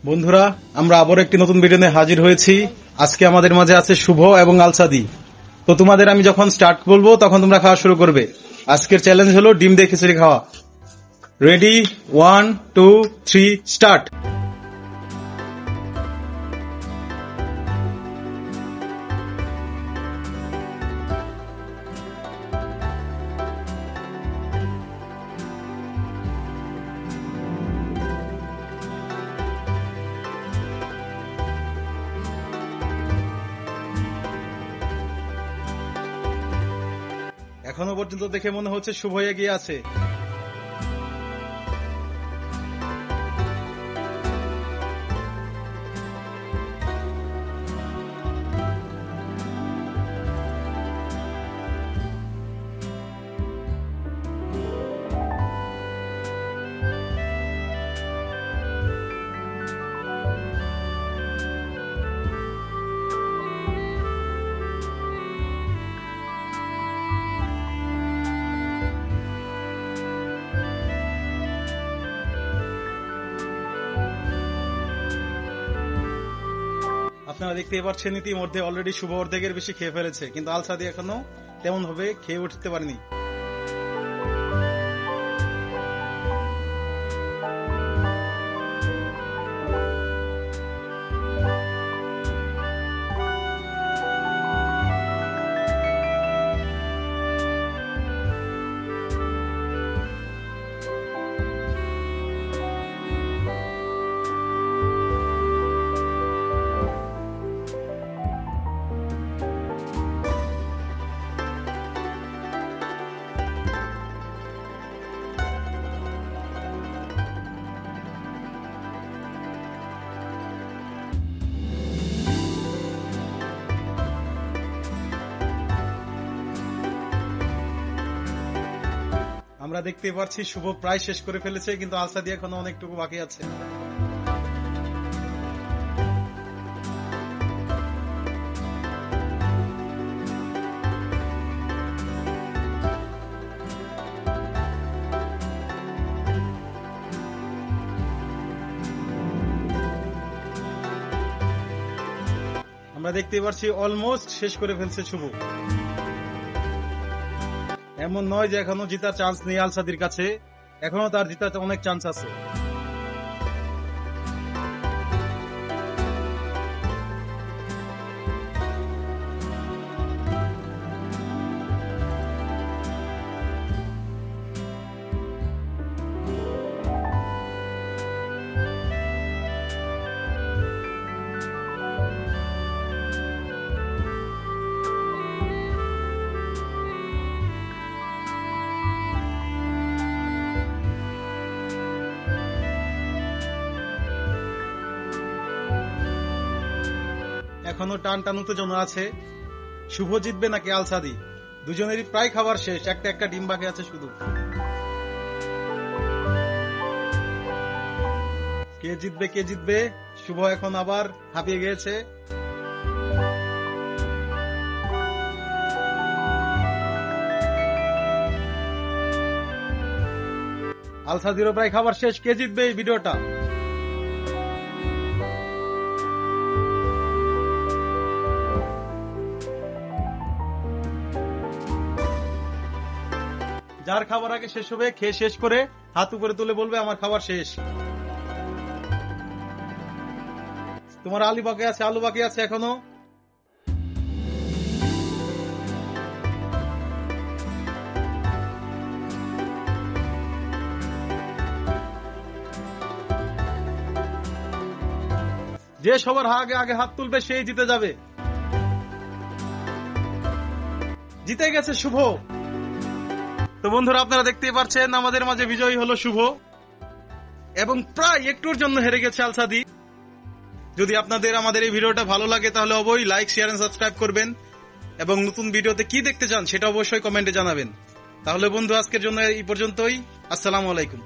বন্ধুরা, আমরা আবার একটি নতুন ভিডিও নিয়ে হাজির হয়েছি। আজকে আমাদের মাঝে আছে শুভ এবং আলসাদি। তো তোমাদের আমি যখন স্টার্ট বলবো তখন তোমরা খাওয়া শুরু করবে। আজকের চ্যালেঞ্জ হলো ডিম দিয়ে খিচুড়ি খাওয়া। Ready, 1 2 3 start. এখনো পর্যন্ত দেখে মনে হচ্ছে শুভ এগিয়ে আছে। আপনারা দেখতেই পাচ্ছেন ইতিমধ্যে অলরেডি শুভ অর্ধেকের বেশি খেয়ে ফেলেছে, কিন্তু আলসাদি এখনো তেমন ভাবে খেয়ে উঠতে পারেনি। আমরা দেখতে পাচ্ছি শুভ প্রায় শেষ করে ফেলেছে, কিন্তু আলসাদি এখনো অনেকটুকু বাকি আছে। আমরা দেখতে পাচ্ছি অলমোস্ট শেষ করে ফেলছে শুভ। এমন নয় যে এখনো জিতার চান্স নেই আলসাদির কাছে, এখনো তার জিতার অনেক চান্স আছে। এখনো টান টান উত্তেজনা আছে। শুভ জিতবে নাকি আলসাদি? দুজনেরই প্রায় খাবার শেষ, একটা একটা ডিম বাকি আছে শুধু। কে জিতবে কে জিতবে? শুভ এখন আবার হাঁপিয়ে গিয়েছে। আলসাদিরও প্রায় খাবার শেষ। কে জিতবে এই ভিডিওটা? যার খাবার আগে শেষ হবে খেয়ে শেষ করে হাত উপরে তুলে বলবে আমার খাবার শেষ। তোমার আলু বাকি আছে, আলু বাকি আছে এখনো। যে সবার আগে আগে হাত তুলবে সেই জিতে যাবে। জিতে গেছে শুভ। তো বন্ধুরা, আপনারা দেখতেই পাচ্ছেন আমাদের মাঝে বিজয়ী হলো শুভ, এবং প্রায় একটুর জন্য হেরে গেছে আলসাদি। যদি আপনাদের আমাদের এই ভিডিওটা ভালো লাগে তাহলে অবশ্যই লাইক, শেয়ার এন্ড সাবস্ক্রাইব করবেন, এবং নতুন ভিডিওতে কি দেখতে চান সেটা অবশ্যই কমেন্টে জানাবেন। তাহলে বন্ধু, আজকের জন্য এই পর্যন্তই। আসসালামু আলাইকুম।